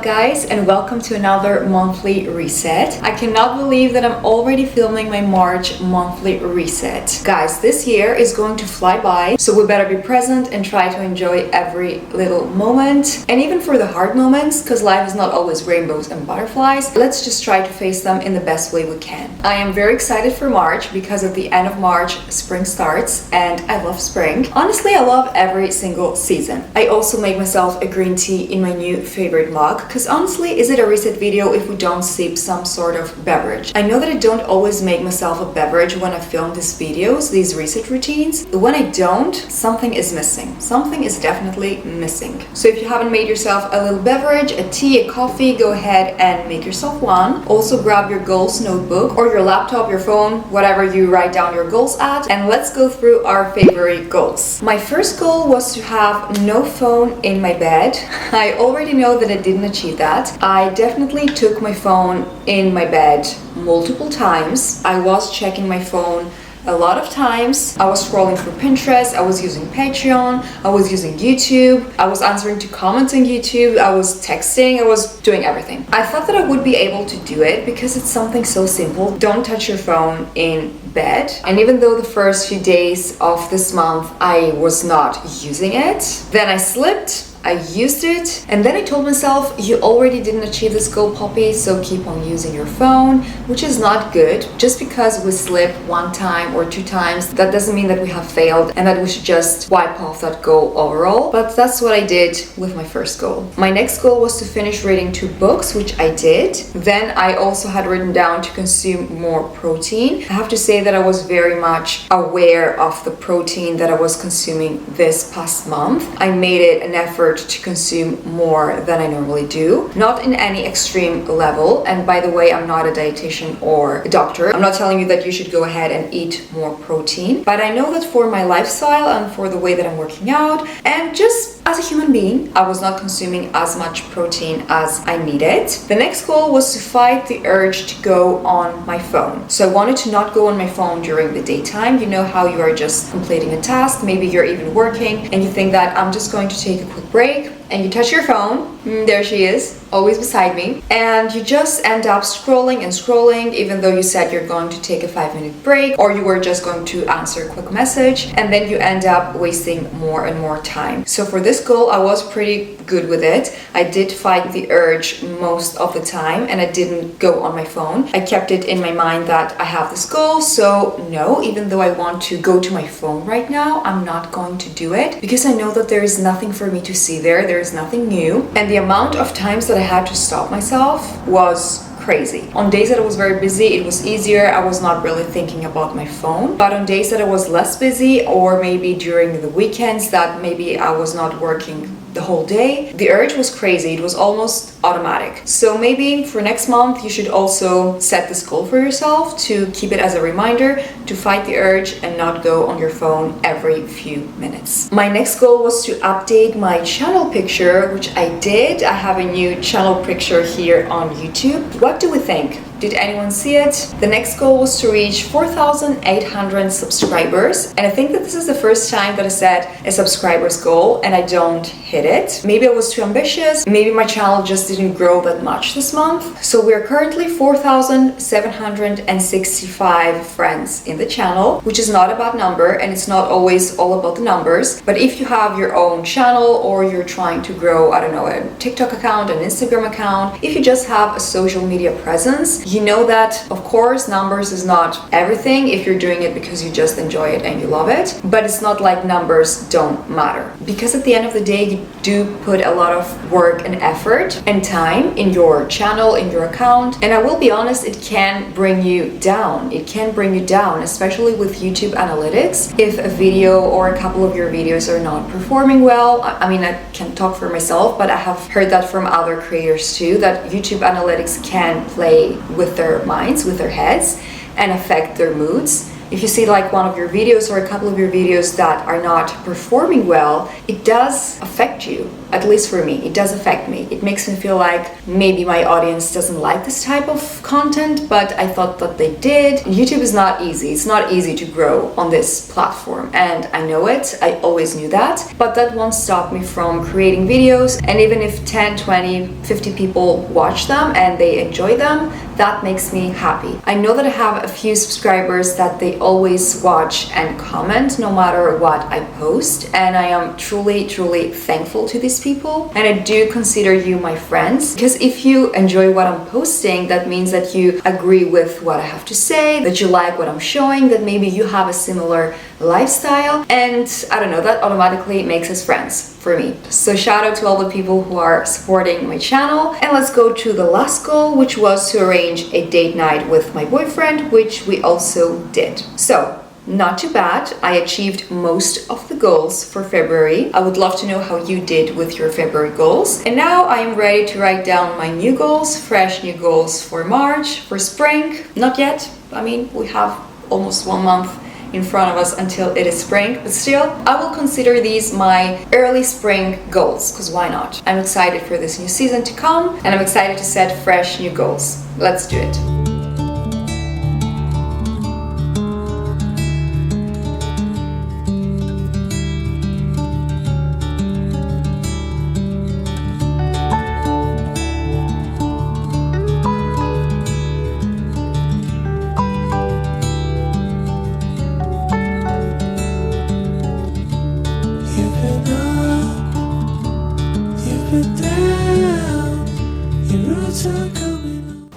up, guys, and welcome to another monthly reset. I cannot believe that I'm already filming my March monthly reset. Guys, this year is going to fly by, so we better be present and try to enjoy every little moment. And even for the hard moments, because life is not always rainbows and butterflies, let's just try to face them in the best way we can. I am very excited for March because at the end of March, spring starts, and I love spring. Honestly, I love every single season. I also make myself a green tea in my new favorite mug, because honestly, is it a reset video if we don't sip some sort of beverage? I know that I don't always make myself a beverage when I film these videos, these reset routines. When I don't, something is missing. Something is definitely missing. So if you haven't made yourself a little beverage, a tea, a coffee, go ahead and make yourself one. Also grab your goals notebook or your laptop, your phone, whatever you write down your goals at, and let's go through our favorite goals. My first goal was to have no phone in my bed. I already know that I didn't achieve that. I definitely took my phone in my bed multiple times. I was checking my phone a lot of times. I was scrolling through Pinterest, I was using Patreon, I was using YouTube, I was answering to comments on YouTube, I was texting, I was doing everything. I thought that I would be able to do it because it's something so simple. Don't touch your phone in bed. And even though the first few days of this month I was not using it, then I slipped, I used it, and then I told myself, you already didn't achieve this goal, Poppy, so keep on using your phone, which is not good. Just because we slip one time or two times, that doesn't mean that we have failed and that we should just wipe off that goal overall. But that's what I did with my first goal. My next goal was to finish reading 2 books, which I did. Then I also had written down to consume more protein. I have to say that I was very much aware of the protein that I was consuming this past month. I made it an effort to consume more than I normally do, not in any extreme level. And by the way, I'm not a dietitian or a doctor. I'm not telling you that you should go ahead and eat more protein, but I know that for my lifestyle and for the way that I'm working out and just as a human being, I was not consuming as much protein as I needed. The next goal was to fight the urge to go on my phone. So I wanted to not go on my phone during the daytime. You know how you are just completing a task, maybe you're even working and you think that I'm just going to take a quick break, and you touch your phone, there she is, always beside me, and you just end up scrolling and scrolling, even though you said you're going to take a 5-minute break, or you were just going to answer a quick message, and then you end up wasting more and more time. So for this goal, I was pretty good with it. I did fight the urge most of the time, and I didn't go on my phone. I kept it in my mind that I have this goal, so no, even though I want to go to my phone right now, I'm not going to do it, because I know that there is nothing for me to see there is nothing new, and the amount of times that I had to stop myself was crazy. On days that I was very busy, it was easier. I was not really thinking about my phone. But on days that I was less busy, or maybe during the weekends that maybe I was not working the whole day, the urge was crazy. It was almost automatic. So maybe for next month, you should also set this goal for yourself to keep it as a reminder to fight the urge and not go on your phone every few minutes. My next goal was to update my channel picture, which I did. I have a new channel picture here on YouTube. What do we think? Did anyone see it? The next goal was to reach 4,800 subscribers, and I think that this is the first time that I set a subscribers goal and I don't hit it. Maybe I was too ambitious, maybe my channel just didn't grow that much this month. So we're currently 4,765 friends in the channel, which is not a bad number, and it's not always all about the numbers. But if you have your own channel or you're trying to grow, I don't know, a TikTok account, an Instagram account, if you just have a social media presence, you know that, of course, numbers is not everything if you're doing it because you just enjoy it and you love it, but it's not like numbers don't matter. Because at the end of the day, you do put a lot of work and effort and time in your channel, in your account, and I will be honest, it can bring you down. It can bring you down, especially with YouTube analytics. If a video or a couple of your videos are not performing well, I mean, I can talk for myself, but I have heard that from other creators too, that YouTube analytics can play with their minds, with their heads, and affect their moods. If you see like one of your videos or a couple of your videos that are not performing well, it does affect you. At least for me, it does affect me. It makes me feel like maybe my audience doesn't like this type of content, but I thought that they did. YouTube is not easy. It's not easy to grow on this platform, and I know it. I always knew that, but that won't stop me from creating videos. And even if 10, 20, 50 people watch them and they enjoy them, that makes me happy. I know that I have a few subscribers that they always watch and comment no matter what I post, and I am truly, truly thankful to these people, and I do consider you my friends, because if you enjoy what I'm posting, that means that you agree with what I have to say, that you like what I'm showing, that maybe you have a similar lifestyle, and I don't know, that automatically makes us friends for me. So shout out to all the people who are supporting my channel, and let's go to the last goal, which was to arrange a date night with my boyfriend, which we also did. So not too bad. I achieved most of the goals for February. I would love to know how you did with your February goals. And now I am ready to write down my new goals, fresh new goals for March, for spring. Not yet. I mean, we have almost 1 month in front of us until it is spring, but still, I will consider these my early spring goals, because why not? I'm excited for this new season to come, and I'm excited to set fresh new goals. Let's do it.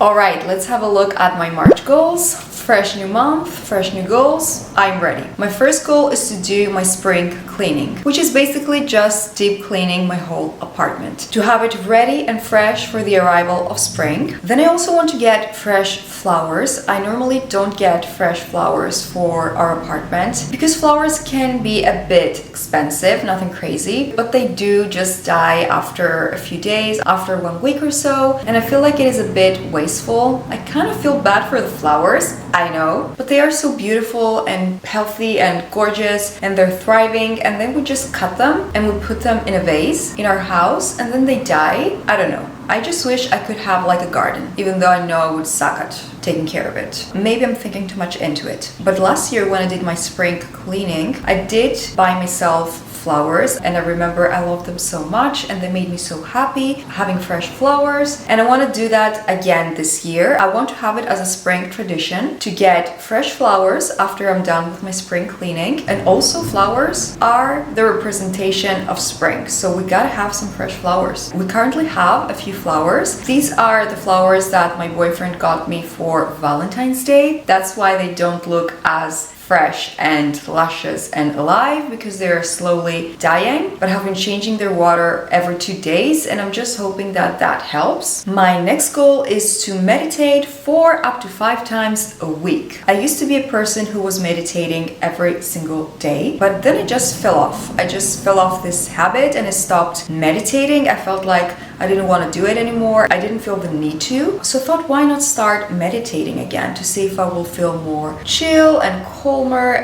Alright, let's have a look at my March goals. Fresh new month, fresh new goals. I'm ready. My first goal is to do my spring cleaning, which is basically just deep cleaning my whole apartment, to have it ready and fresh for the arrival of spring. Then I also want to get fresh flowers. I normally don't get fresh flowers for our apartment because flowers can be a bit expensive, nothing crazy, but they do just die after a few days, after 1 week or so, and I feel like it is a bit wasteful. I kind of feel bad for the flowers, I know, but they are so beautiful and healthy and gorgeous, and they're thriving, and then we just cut them and we put them in a vase in our house, and then they die. I don't know. I just wish I could have like a garden, even though I know I would suck at taking care of it. Maybe I'm thinking too much into it. But last year when I did my spring cleaning, I did buy myself flowers, and I remember I loved them so much and they made me so happy having fresh flowers, and I want to do that again this year. I want to have it as a spring tradition to get fresh flowers after I'm done with my spring cleaning, and also flowers are the representation of spring, so we gotta have some fresh flowers. We currently have a few flowers. These are the flowers that my boyfriend got me for Valentine's Day. That's why they don't look as fresh and luscious and alive, because they're slowly dying, but have been changing their water every 2 days, and I'm just hoping that that helps. My next goal is to meditate 4 up to 5 times a week. I used to be a person who was meditating every single day, but then it just fell off. I just fell off this habit and I stopped meditating. I felt like I didn't want to do it anymore. I didn't feel the need to. So I thought, why not start meditating again to see if I will feel more chill and calmer,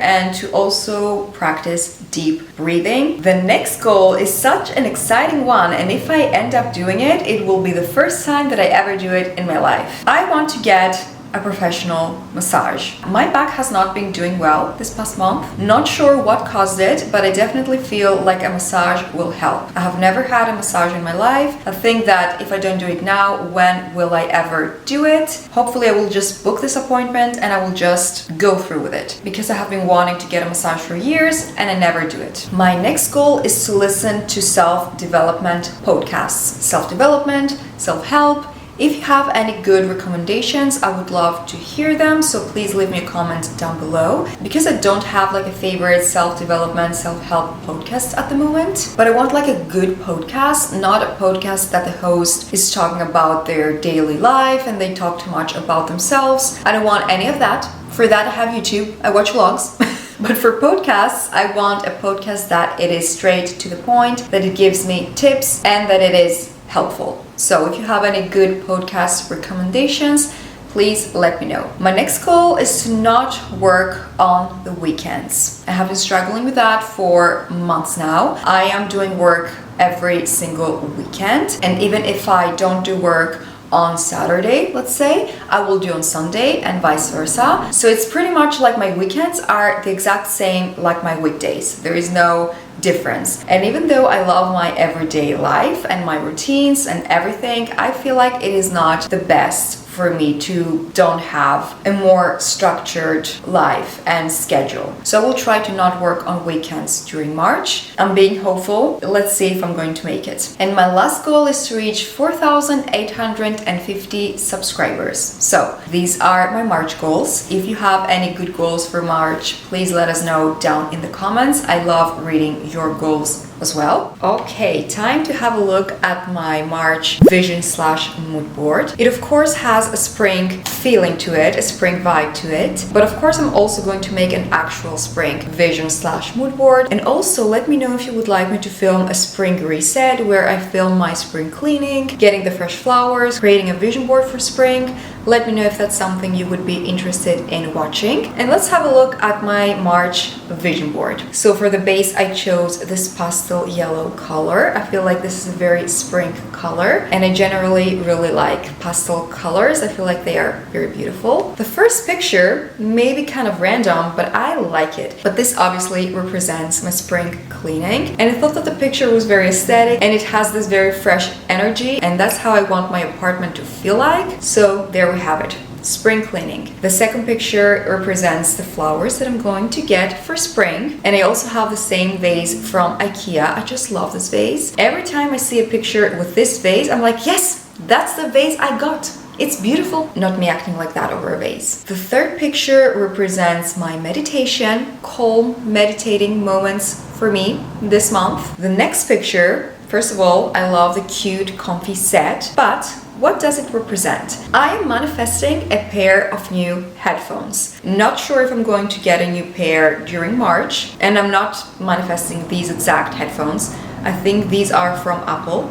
and to also practice deep breathing. The next goal is such an exciting one, and if I end up doing it, it will be the first time that I ever do it in my life. I want to get a professional massage. My back has not been doing well this past month. Not sure what caused it, but I definitely feel like a massage will help. I have never had a massage in my life. I think that if I don't do it now, when will I ever do it? Hopefully I will just book this appointment and I will just go through with it, because I have been wanting to get a massage for years and I never do it. My next goal is to listen to self-development podcasts. Self-development, self-help. If you have any good recommendations, I would love to hear them, so please leave me a comment down below, because I don't have like a favorite self-development, self-help podcast at the moment, but I want like a good podcast, not a podcast that the host is talking about their daily life and they talk too much about themselves. I don't want any of that. For that I have YouTube, I watch vlogs. But for podcasts, I want a podcast that it is straight to the point, that it gives me tips, and that it is helpful. So if you have any good podcast recommendations, please let me know. My next goal is to not work on the weekends. I have been struggling with that for months now. I am doing work every single weekend, and even if I don't do work on Saturday, let's say, I will do on Sunday and vice versa. So it's pretty much like my weekends are the exact same like my weekdays. There is no difference. And even though I love my everyday life and my routines and everything, I feel like it is not the best for me to don't have a more structured life and schedule. So I will try to not work on weekends during March. I'm being hopeful. Let's see if I'm going to make it. And my last goal is to reach 4,850 subscribers. So these are my March goals. If you have any good goals for March, please let us know down in the comments. I love reading your goals as well. Okay, time to have a look at my March vision/mood board. It of course has a spring feeling to it, a spring vibe to it, but of course I'm also going to make an actual spring vision/mood board. And also let me know if you would like me to film a spring reset where I film my spring cleaning, getting the fresh flowers, creating a vision board for spring. Let me know if that's something you would be interested in watching. And let's have a look at my March vision board. So for the base, I chose this pastel yellow color. I feel like this is a very spring color, and I generally really like pastel colors. I feel like they are very beautiful. The first picture may be kind of random, but I like it. But this obviously represents my spring cleaning, and I thought that the picture was very aesthetic and it has this very fresh energy, and that's how I want my apartment to feel like. So there we have it. Spring cleaning. The second picture represents the flowers that I'm going to get for spring, and I also have the same vase from IKEA. I just love this vase. Every time I see a picture with this vase, I'm like, yes, that's the vase I got. It's beautiful. Not me acting like that over a vase. The third picture represents my meditation, calm, meditating moments for me this month. The next picture, first of all, I love the cute, comfy set, but what does it represent? I am manifesting a pair of new headphones. Not sure if I'm going to get a new pair during March, and I'm not manifesting these exact headphones. I think these are from Apple,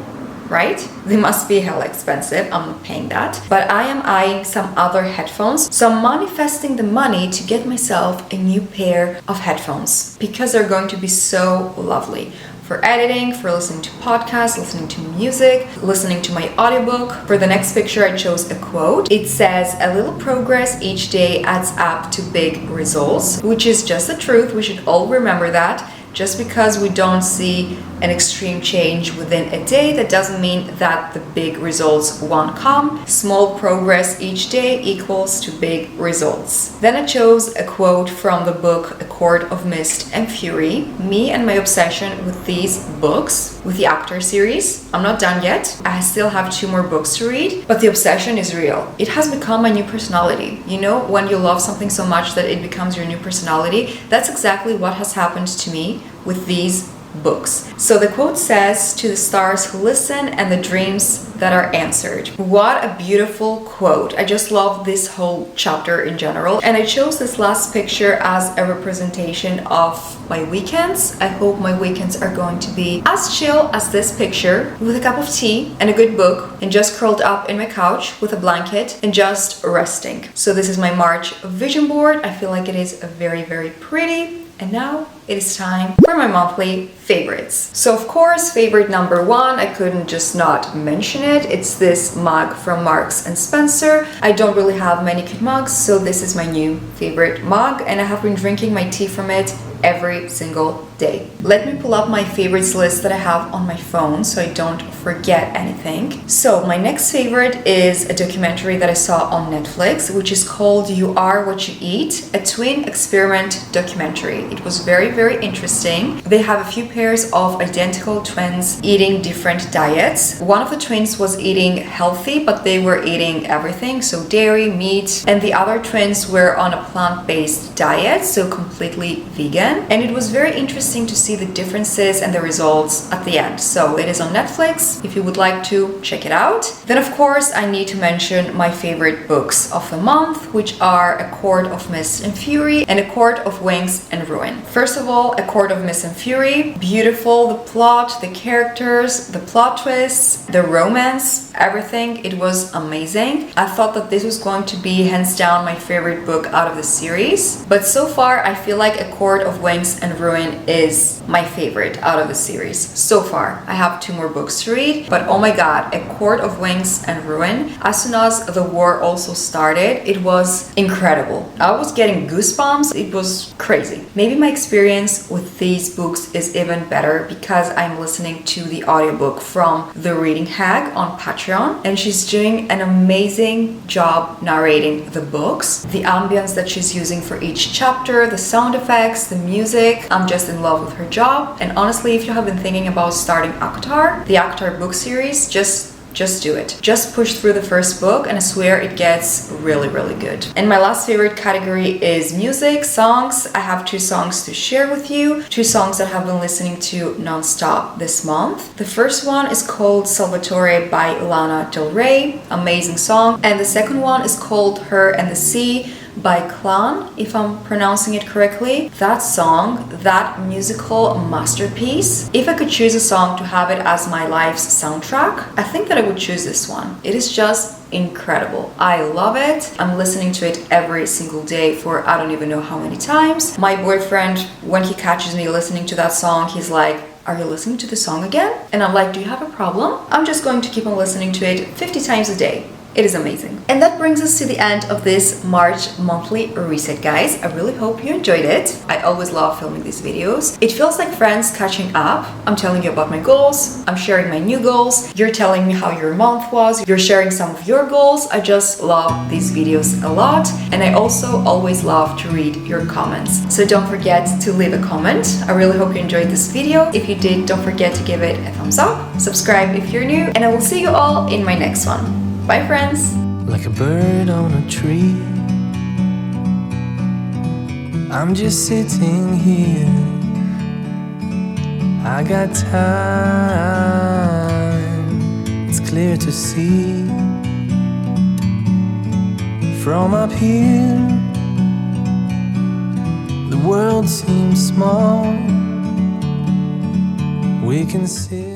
right? They must be hella expensive. I'm not paying that. But I am eyeing some other headphones. So I'm manifesting the money to get myself a new pair of headphones because they're going to be so lovely. For editing, for listening to podcasts, listening to music, listening to my audiobook. For the next picture, I chose a quote. It says, "A little progress each day adds up to big results," which is just the truth. We should all remember that. Just because we don't see an extreme change within a day, that doesn't mean that the big results won't come. Small progress each day equals to big results. Then I chose a quote from the book A Court of Mist and Fury. Me and my obsession with these books, with the Actor series. I'm not done yet. I still have 2 more books to read, but the obsession is real. It has become my new personality. You know, when you love something so much that it becomes your new personality, that's exactly what has happened to me with these books. So the quote says, "To the stars who listen and the dreams that are answered." What a beautiful quote. I just love this whole chapter in general. And I chose this last picture as a representation of my weekends. I hope my weekends are going to be as chill as this picture, with a cup of tea and a good book, and just curled up in my couch with a blanket and just resting. So this is my March vision board. I feel like it is very, very pretty. And now it is time for my monthly favorites. So of course, favorite number 1, I couldn't just not mention it. It's this mug from Marks and Spencer. I don't really have many cute mugs, so this is my new favorite mug, and I have been drinking my tea from it every single day. Let me pull up my favorites list that I have on my phone so I don't forget anything. So my next favorite is a documentary that I saw on Netflix, which is called You Are What You Eat, a twin experiment documentary. It was very, very interesting. They have a few pairs of identical twins eating different diets. One of the twins was eating healthy, but they were eating everything, so dairy, meat, and the other twins were on a plant-based diet, so completely vegan. And it was very interesting interesting to see the differences and the results at the end. So it is on Netflix if you would like to check it out. Then of course I need to mention my favorite books of the month, which are A Court of Mist and Fury and A Court of Wings and Ruin. First of all, A Court of Mist and Fury. Beautiful, the plot, the characters, the plot twists, the romance, everything. It was amazing. I thought that this was going to be hands down my favorite book out of the series, but so far I feel like A Court of Wings and Ruin is my favorite out of the series so far. I have 2 more books to read, but oh my god, A Court of Wings and Ruin, as soon as the war also started, it was incredible. I was getting goosebumps. It was crazy. Maybe my experience with these books is even better because I'm listening to the audiobook from The Reading Hag on Patreon, and she's doing an amazing job narrating the books. The ambience that she's using for each chapter, the sound effects, the music. I'm just in love with her job. And honestly, if you have been thinking about starting ACOTAR, the ACOTAR book series, just do it. Just push through the first book and I swear it gets really, really good. And my last favorite category is music, songs. I have 2 songs to share with you. 2 songs that I have been listening to non-stop this month. The first one is called Salvatore by Lana Del Rey. Amazing song. And the second one is called Her and the Sea by Clan, if I'm pronouncing it correctly. That song, that musical masterpiece. If I could choose a song to have it as my life's soundtrack, I think that I would choose this one. It is just incredible. I love it. I'm listening to it every single day for I don't even know how many times. My boyfriend, when he catches me listening to that song, he's like, "Are you listening to the song again?" And I'm like, "Do you have a problem?" I'm just going to keep on listening to it 50 times a day. It is amazing. And that brings us to the end of this March monthly reset, guys. I really hope you enjoyed it. I always love filming these videos. It feels like friends catching up. I'm telling you about my goals. I'm sharing my new goals. You're telling me how your month was. You're sharing some of your goals. I just love these videos a lot. And I also always love to read your comments. So don't forget to leave a comment. I really hope you enjoyed this video. If you did, don't forget to give it a thumbs up. Subscribe if you're new. And I will see you all in my next one. Bye, friends. Like a bird on a tree, I'm just sitting here. I got time, it's clear to see. From up here, the world seems small. We can see